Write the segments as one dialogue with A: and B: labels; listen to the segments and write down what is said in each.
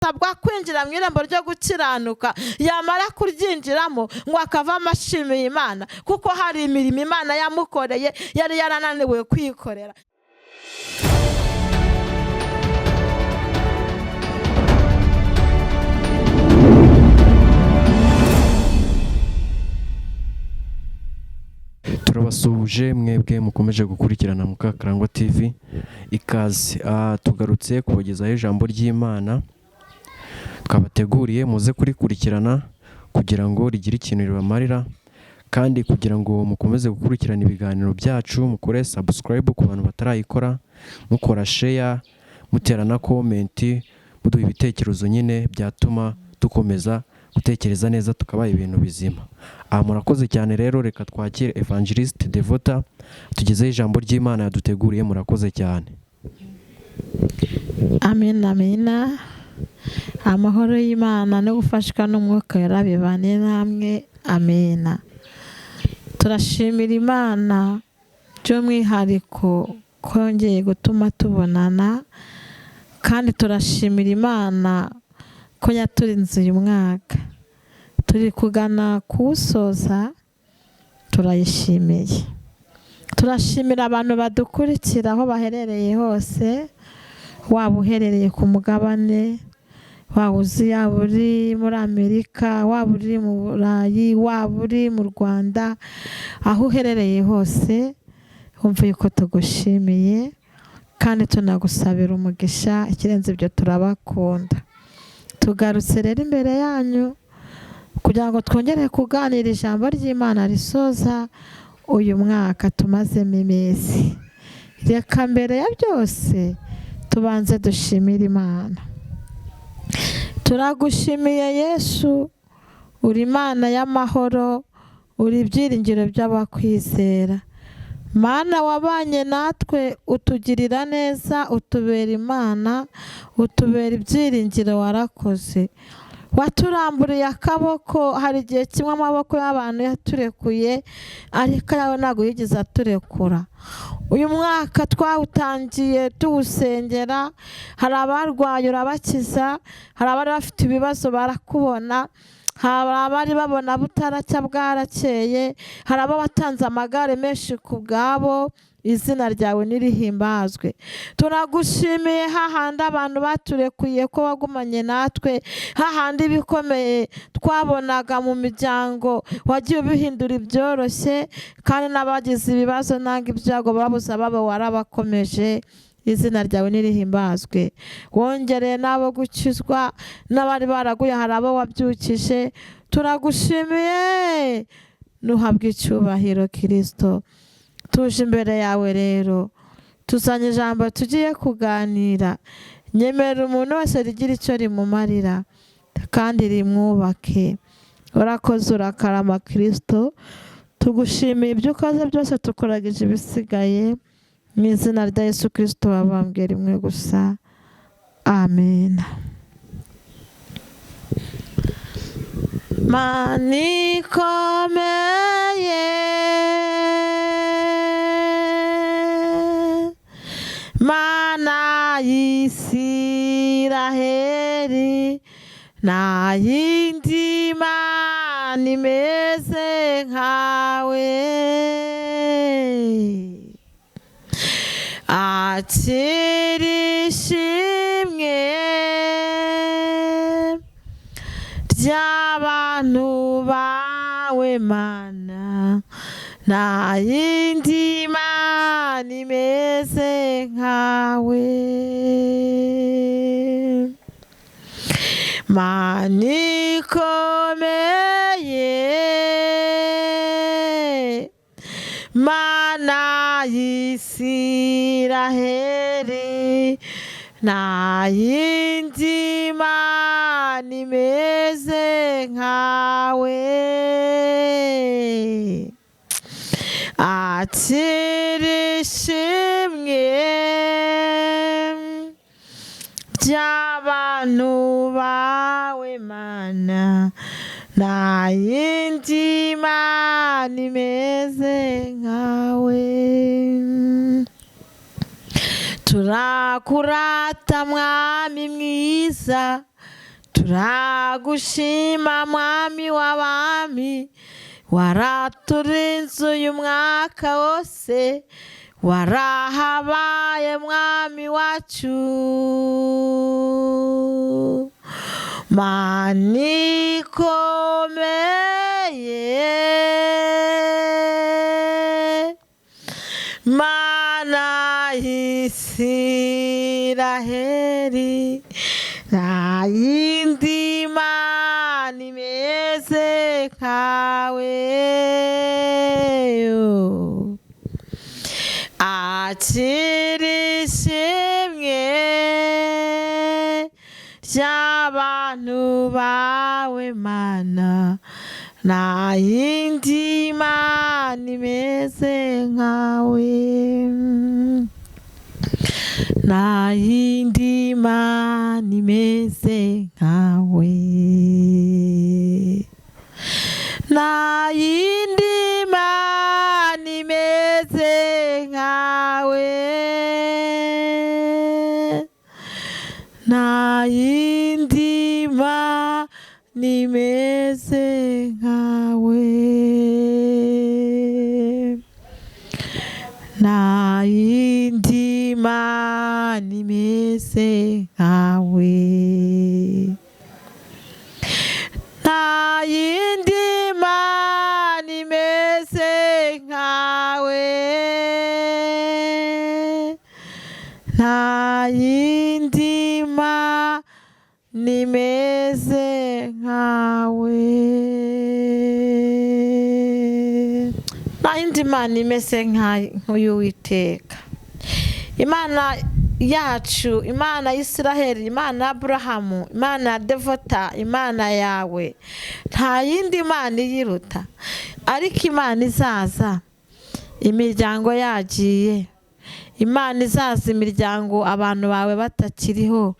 A: asabwa kwinjira mu irembo ryo gukiranuka, yamara kuryinjiramo ngo akavamo ashimiye Imana kuko hari imirimo Imana yamukoreye yari yarananiwe kwikorera.
B: Turabasuhuje mwebwe mukomeje gukurikirana Mukakarangwa TV, ikaze tugarutse kubagezaho ijambo ry'Imana twabateguriye, muze kurikurikirana kugira ngo rigire ikintu ribamarira, kandi kugira ngo mukomeze gukurikirana ibiganiro byacu mukore subscribe ku bantu batarayikora, mukora share, mutera na comment, muduha ibitekerezo nyine byatuma dukomeza gutekereza neza tukabaye ibintu bizima. Murakoze cyane rero, reka twakire Evangeliste Devota tugezeho ijambo ry'Imana yaduteguriye. Murakoze cyane.
A: Amen, amina. Amahoro y'Imana no gufashwa n'umwuka yarabibane namwe. Amina. Turashimira Imana by'umwihariko kongeye gutuma tubonana, kandi turashimira Imana ko yaturinze uyu mwaka. Turi kugana kuwusoza, turayishimiye. Turashimira abantu badukurikira aho baherereye hose, waba uherereye ku mugabane, waba uzi yaba uri muri Amerika, waba uri mu Burayi, waba uri mu Rwanda, aho uherereye hose wumva yuko tugushimiye kandi tunagusabira umugisha. Ikirenze ibyo turabakunda. Tugarutse rero imbere yanyu kugira ngo twongere kuganira ijambo ry'Imana risoza uyu mwaka tumazemo iminsi. Reka mbere ya byose tubanze dushimire Imana. Turagushimiye Yesu, uri Imana y'amahoro, uri ibyiringiro by'abakwizera. Mana wabanye natwe, utugirira neza, utubera Imana, utubera ibyiringiro. Warakoze, waturamburiye akaboko. Hari igihe kimwe amaboko y'abantu yaturekuye, ariko yawe ntabwo yigeze aturekura. Uyu mwaka twawutangiye tuwusengera. Hari abarwaye urabakiza, hari abari bafite ibibazo barakubona, hari abari babona butaracya bwarakeye, hari abo watanze amagare menshi ku bwabo. Izina ryawe nirihimbazwe. Turagushimiye hahandi abantu baturekuye ko wagumanye natwe, hahandi bikomeye twabonaga mu miryango wagiye ubihindura ibyoroshye, kandi n'abagize ibibazo nanga ibyago babuze ababo warabakomeje. Izina ryawe nirihimbazwe. Wongereye n'abo gukizwa, n'abari baraguye hari abo wabyukije. Turagushimiye, nuhabwe icyubahiro Kristo. Tuje imbere yawe rero, tuzanye ijambo tugiye kuganira. Nyemerera umuntu wese rigira icyo rimumarira kandi rimwubake. Urakoze, urakarama Kristo. Tugushimiye ibyo ukoze byose, tukuragije ibisigaye. Mu izina rya Yesu Kristo wabambwe rimwe gusa. Amen. Mani ikomeye, Mana y'Isiraheli, nta yindi Mana imeze nkawe. Akira ishimwe ry'abantu bawe Mana, nta yindi Mana imeze nkawe. Mana ikomeye, Mana y'Isiraheli, nta yindi Mana imeze nkawe. Akira ishimwe ry'abantu bawe Mana, nta yindi Mana imeze nkawe. turakurata mwami mwiza turagushima mwami w'abami, waraturinze uyu mwaka wose, warahabaye mwami wacu. Mana ikomeye, Mana y'Isiraheli, nta yindi Mana imeze nkawe. Akira ishimwe ry'abantu bawe Mana, nta yindi Mana imeze nkawe, nta yindi Mana imeze nkawe, nta yindi Mana imeze nkawe, nta yindi Mana imeze nkawe, nta yindi Mana imeze nkawe, nta yindi Mana imeze nkawe, nta yindi Mana imeze nkawe, nta yindi Mana imeze nk'Uwiteka, Imana yacu, Imana y'Isiraheli, Imana ya Aburahamu, Imana ya Devota, Imana yawe, nta yindi Mana iyiruta. Ariko Imana izaza imiryango yagiye, Imana izaza imiryango abantu bawe batakiriho,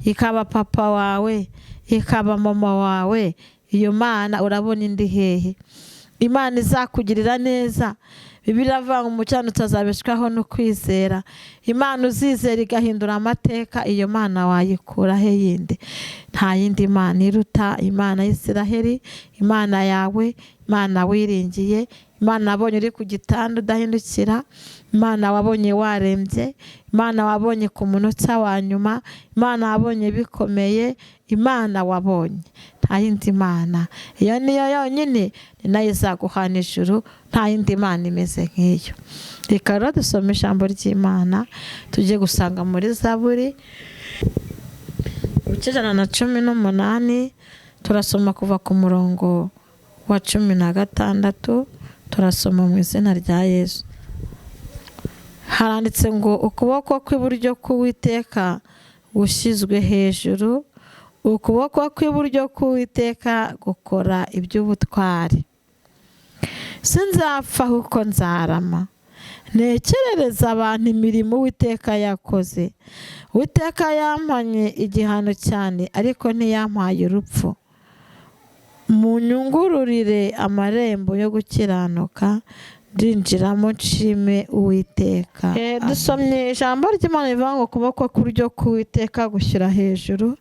A: ikaba papa wawe, ikaba mama wawe, iyo Mana urabona indi hehe? Imana izakugirira neza, Bibiliya iravuga ngo umukiranutsi azabeshwaho no kwizera. Imana uzizera igahindura amateka, iyo Mana wayikura he yindi? Nta yindi Mana iruta Imana y'Isiraheli, Imana yawe, Imana wiringiye, Imana wabonye uri ku gitanda udahindukira, Imana wabonye warembye, Imana wabonye ku munota wa nyuma, Imana wabonye bikomeye, Imana wabonye. Nta yindi Mana, iyo niyo yonyine, ni nayo izaguhana ijuru, nta yindi Mana imeze nk'iyo. Reka rero dusome ijambo ry'Imana, tujye gusanga muri Zaburi ibice 118, turasoma kuva ku murongo wa 16, turasoma mu izina rya Yesu. Haranditse ngo ukuboko kw'iburyo k'Uwiteka gushyizwe hejuru, ukuboko kw'iburyo k'Uwiteka gukora iby'ubutwari. Sinzapfa kuko nzarama, ntekerereza abantu imirimo Uwiteka yakoze. Uwiteka yampanye igihano cyane, ariko ntiyampaye urupfu. Munyungururire amarembo yo gukiranuka, ndinjiramo nshime Uwiteka. Dusomye ijambo ry'Imana rivuga ngo ukuboko kw'iburyo k'Uwiteka gushyira hejuru,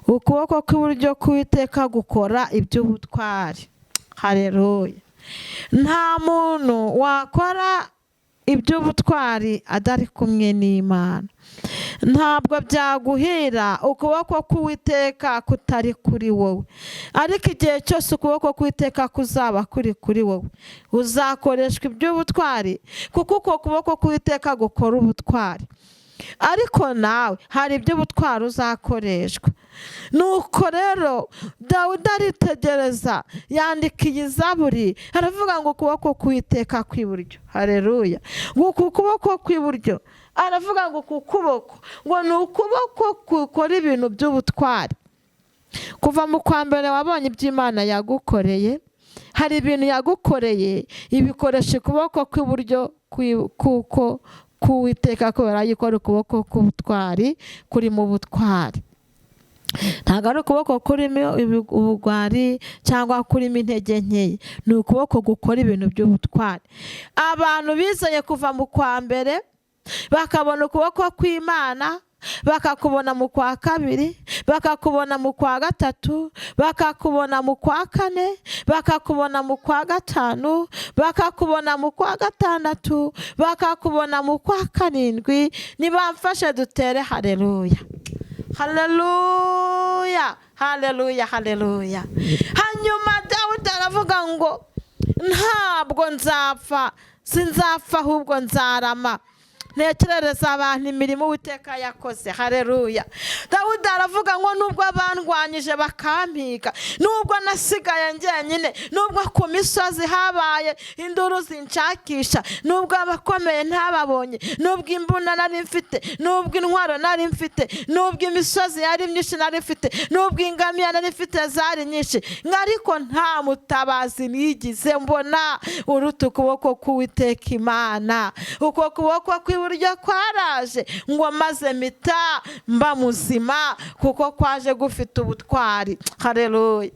A: ukuboko kw'iburyo k'Uwiteka gukora iby'ubutwari. Haleluya. Nta muntu wakora iby'ubutwari adari kumwe n'Imana. Ntabwo byaguhira ukuboko k'Uwiteka kutari kuri wowe, ariko igihe cyose ukuboko k'Uwiteka kuzaba kuri wowe, uzakoreshwa iby'ubutwari, kuko uko kuboko k'Uwiteka gukora ubutwari. Ariko nawe hari iby'ubutwari uzakoreshwa. Nuko rero Dawidi aritegereza, yandika iyi Zaburi, aravuga ngo ukuboko k'Uwiteka kw'iburyo. Haleluya. Ngo ku kuboko kw'iburyo, aravuga ngo ku kuboko, ngo ni ukuboko gukora ibintu by'ubutwari. Kuva mu kwa mbere wabonye iby'Imana yagukoreye, hari ibintu yagukoreye, ibikoresha ukuboko kw'iburyo kuko k'Uwiteka, kubera yikora ukuboko k'ubutwari kuri mu butwari. Ntabwo ari ukuboko kurimo ubugwari cyangwa kurimo intege nkeya, ni ukuboko gukora ibintu by'ubutwari. Abantu bizanye kuva mu kwa mbere bakabona ukuboko kw'Imana bakakubona mu kwa kabiri, bakakubona mu kwa gatatu, bakakubona mu kwa kane, bakakubona mu kwa gatanu, bakakubona mu kwa gatandatu, bakakubona mu kwa karindwi. Nibamfashe dutere haleluya, haleluya, haleluya, haleluya. Hanyuma Dawudi aravuga ngo ntabwo nzapfa, sinzapfa ahubwo nzarama, ntekerereza abantu imirimo Uwiteka yakoze. Haleluya. Dawudi aravuga ngo nubwo bandwanyije bakampiga, nubwo nasigaye njyenyine, nubwo ku misozi habaye induru zinshakisha, nubwo abakomeye ntababonye, nubwo imbunda nari mfite, nubwo intwaro nari mfite, nubwo imisozi yari myinshi nari mfite, nubwo ingamiya nari mfite zari nyinshi, ariko nta mutabazi nigize mbona uruta ukuboko k'Uwiteka Imana. Uko kuboko kw'iburyo kwaraje ngo maze mpita mba muzima, kuko kwaje gufite ubutwari. Haleluya.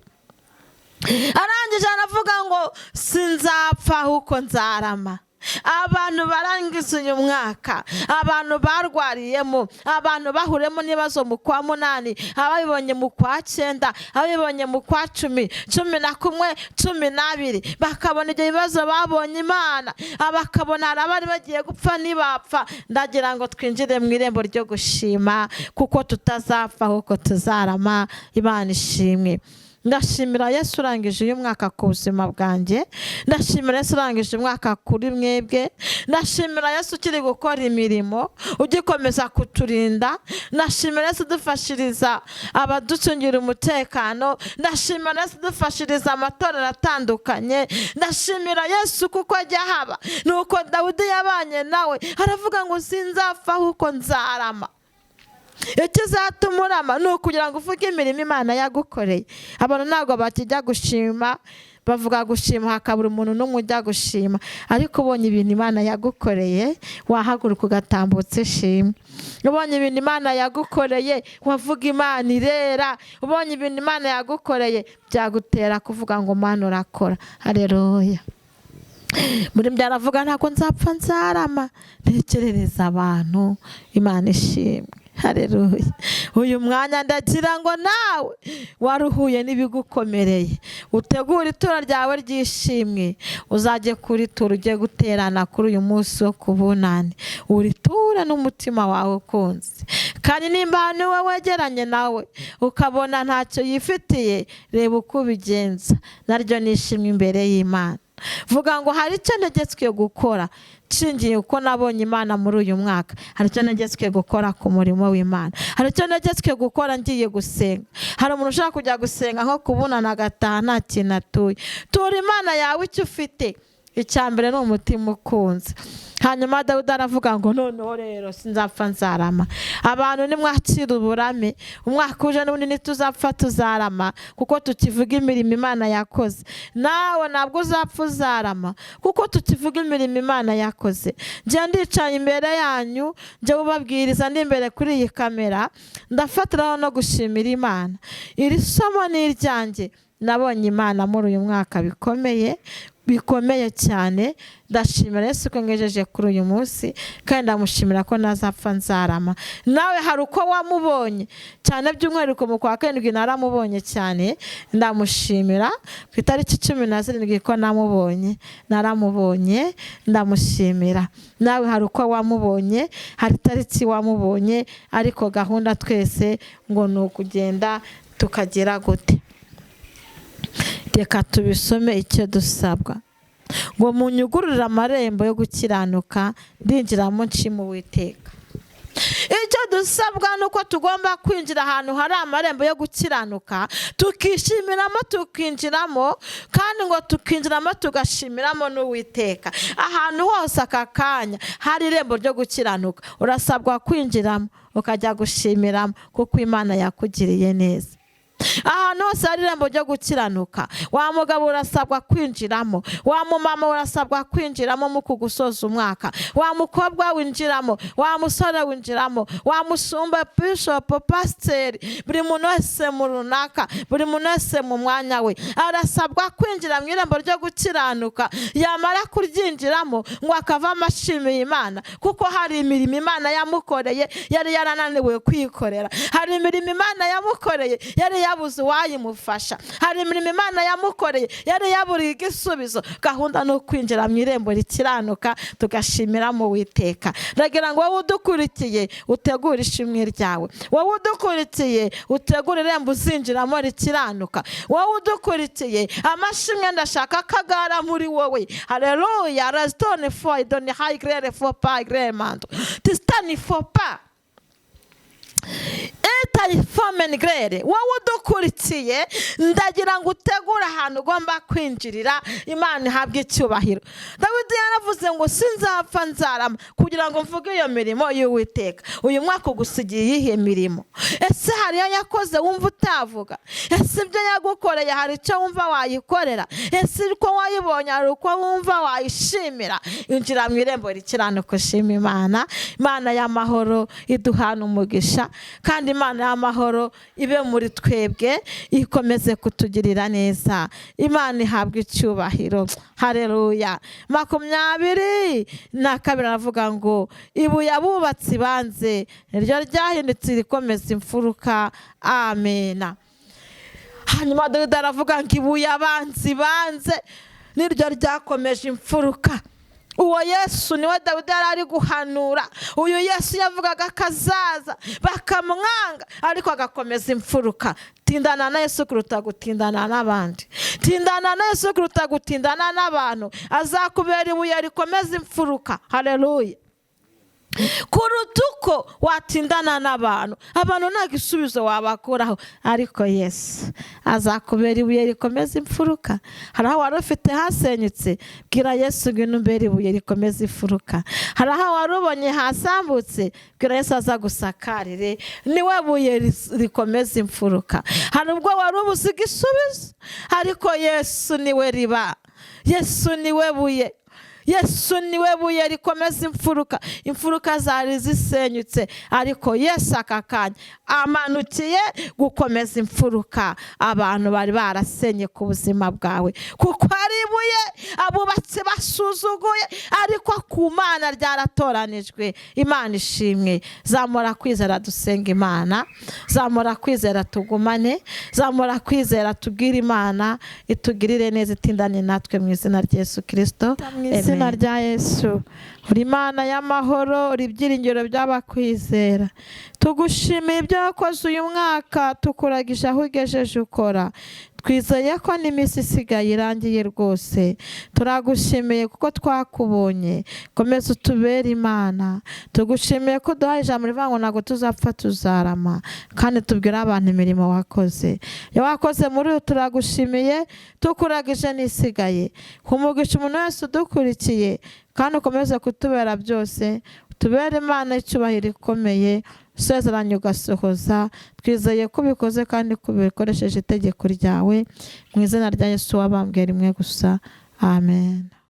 A: Arangije aravuga ngo sinzapfa ahubwo nzarama. Abantu barangiza uyu mwaka, abantu barwariyemo, abantu bahuremo n'ibibazo mu kwa munani, ababibonye mu kwa 9, ababibonye mu kwa 10, 11, 12, bakabona ibyo bibazo babonye Imana, abakabona abari bagiye gupfa ntibapfa. Ndagira ngo twinjire mu irembo ryo gushima, kuko tutazapfa ahubwo tuzarama. Imana ishimwe. Ndashimira Yesu urangije uyu mwaka ku buzima bwanjye. Ndashimira Yesu urangije umwaka kuri mwebwe. Ndashimira Yesu ukiri gukora imirimo, ugikomeza kuturinda. Ndashimira Yesu udufashiriza abaducungira umutekano. Ndashimira Yesu udufashiriza amatorero atandukanye. Ndashimira Yesu kuko ajya haba, nuko Dawudi yabanye nawe, aravuga ngo sinzapfa ahubwo nzarama. Ikizatuma urama ni ukugira ngo uvuge imirimo Imana yagukoreye. Abantu ntabwo bakijya gushima, bavuga gushima hakabura umuntu n'umwe ujya gushima, ariko ubonye ibintu Imana yagukoreye wahaguruka ugatambutsa ishimwe. Ubonye ibintu Imana yagukoreye wavuga Imana irera. Ubonye ibintu Imana yagukoreye byagutera kuvuga ngo Mana urakora. Haleluya. Muri byaravuga ntabwo nzapfa nzarama, ntekerereza abantu. Imana ishimwe. Haleluya. Uyu mwanya ndagira ngo nawe waruhuye n'ibigukomereye utegura itura ryawe ryishimwe, uzajye kuri tura ujye guterana kuri uyu munsi wo kubunane, uriture n'umutima wawe ukunze. Kandi nimba niwe wegeranye nawe ukabona ntacyo yifitiye, reba uko ubigenza, naryo nishimwe imbere y'Imana. Vuga ngo hari icyo ntegetswe gukora nshingiye uko nabonye Imana muri uyu mwaka. Hari icyo ntegetswe gukora ku murimo w'Imana. Hari icyo ntegetswe gukora ngiye gusenga. Hari umuntu ushaka kujya gusenga nko kubunana agataha nta kintu atuye. Tura Imana yawe icyo ufite. Icyambere ni umutima ukunze. Hanyuma Dawudi aravuga ngo noneho rero sinzapfa nzarama. Abantu nimwakira uburame, umwaka uje n'ubundi ntituzapfa tuzarama, kuko tukivuga imirimo Imana yakoze. Nawe ntabwo uzapfa uzarama, kuko tukivuga imirimo Imana yakoze. Njye ndicaye imbere yanyu, njye ubabwiriza ndi imbere kuri iyi kamera, ndafatiraho no gushimira Imana. Iri somo ni iryanjye. Nabonye Imana muri uyu mwaka bikomeye cyane. Ndashimira Yesu ko ngejeje kuri uyu munsi, kandi ndamushimira ko nazapfa nzarama. Nawe hari uko wamubonye cyane, by'umwihariko mu kwa 7 naramubonye cyane. Ndamushimira ku itariki 17 ko naramubonye, ndamushimira. Nawe hari uko wamubonye, hari itariki wamubonye, ariko gahunda twese ngo ni ukugenda tukagera gute. Reka tubisome icyo dusabwa. Ngo munyugururire amarembo yo gukiranuka, ndinjiramo nshima Uwiteka. Icyo dusabwa nuko tugomba kwinjira ahantu hari amarembo yo gukiranuka, tukishimiramo tukinjiramo, kandi ngo tukinjiramo tugashimiramo n'Uwiteka. Ahantu hose aka kanya hari irembo ryo gukiranuka, urasabwa kwinjiramo ukajya gushimiramo, kuko Imana yakugiriye neza. ahantu hose hari irembo ryo gukiranuka, wa mugabo urasabwa kwinjiramo, wa mumama urasabwa kwinjiramo mu kugusoza umwaka, wa mukobwa winjiramo, wa musore winjiramo, wa musumba, bishop, pasiteri, buri muntu wese mu runaka, buri muntu wese mu mwanya we arasabwa kwinjira mu irembo ryo gukiranuka. Yamara kuryinjiramo ngo akavamo ashimiye Imana, kuko hari imirimo Imana yamukoreye yari yarananiwe kwikorera, hari imirimo Imana yamukoreye yari yabuze uwayimufasha, hari imirimo Imana yamukoreye yari yaburiye igisubizo. Gahunda ni ukwinjira mu irembo rikiranuka tugashimira mu Uwiteka. Ndagira ngo wowe udukurikiye utegure ishimwe ryawe, wowe udukurikiye utegure irembo uzinjiramo rikiranuka, wowe udukurikiye amashimwe ndashaka kagara muri wowe. Haleluya. Restone foi donne high grade for pas gremando tistani for pas Fomen grere. Wowe udukurikiye ndagira ngo utegure ahantu ugomba kwinjirira Imana ihabwe icyubahiro. Dawidi yaravuze ngo sinzapfa nzarama kugira ngo mvuge iyo mirimo y'Uwiteka. Uyu mwaka ugusigiye iyihe mirimo? Ese hari iyo yakoze wumva utavuga? Ese ibyo yagukoreye hari icyo wumva wayikorera? Ese uko wayibonye hari uko wumva wayishimira? Injira mu irembo rikiranuka ushima Imana. Imana y'amahoro iduhana umugisha, kandi Imana y'amahoro ibe muri twebwe, ikomeze kutugirira neza. Imana ihabwe icyubahiro. Haleluya. 22 aravuga ngo ibuye abubatsi banze niryo ryahindutse rikomeza imfuruka. Amena. Hanyuma Dawidi aravuga ngo ibuye abanzi banze niryo ryakomeje imfuruka. Uwo Yesu niwe Dawidi yari ari guhanura. Uyu Yesu yavugaga kazaza bakamwanga ariko agakomeza imfuruka. Tindana na Yesu kuruta gutindana n'abandi. Tindana na Yesu kuruta gutindana n'abantu. Azakubera ibuye rikomeza imfuruka. Haleluya. Kuruta uko watindana n'abantu. Abantu nta gisubizo wabakuraho, ariko Yesu azakubera ibuye rikomeza imfuruka. Hari aho wari ufite hasenyutse, bwira Yesu ngwino umbere ibuye rikomeza imfuruka. Hari aho wari ubonye hasambutse, bwira Yesu aza gusakarire, niwe buye rikomeza imfuruka. Hari ubwo wari ubuze igisubizo, ariko Yesu niwe riba. Yesu niwe buye. Yesu niwe buye rikomeza imfuruka. Imfuruka zari zisenyutse, ariko Yesu akakanya amanukiye gukomeza imfuruka abantu bari barasenye ku buzima bwawe, kuko ari ibuye abubatsi basuzuguye, ariko ku Mana ryaratoranijwe. Imana ishimwe. Zamura kwizera dusenga Imana, zamura kwizera tugumane, zamura kwizera tubwire Imana itugirire neza, itindane natwe mu izina rya Yesu Kristo. Izina rya Yesu. Uri Imana y'amahoro, uri ibyiringiro by'abakwizera. Tugushimiye ibyo wakoze uyu mwaka, tukuragisha aho ugejeje ukora. Twizeye ko n'iminsi isigaye irangiye rwose. Turagushimiye kuko twakubonye. Komeza utubere Imana. Tugushimiye ko duhaye ijambo rivuga ngo ntabwo tuzapfa tuzarama, kandi tubwira abantu imirimo wakoze. Iyo wakoze muri uyu turagushimiye, tukuragije n'isigaye. Humugisha umuntu wese udukurikiye, kandi ukomeze kutubera byose. Tubere Imana icyubahiro ikomeye, usezeranye ugasohoza. Twizeye ko ubikoze kandi ko ubikoresheje itegeko ryawe, mu izina rya Yesu wabambwe rimwe gusa. Amen.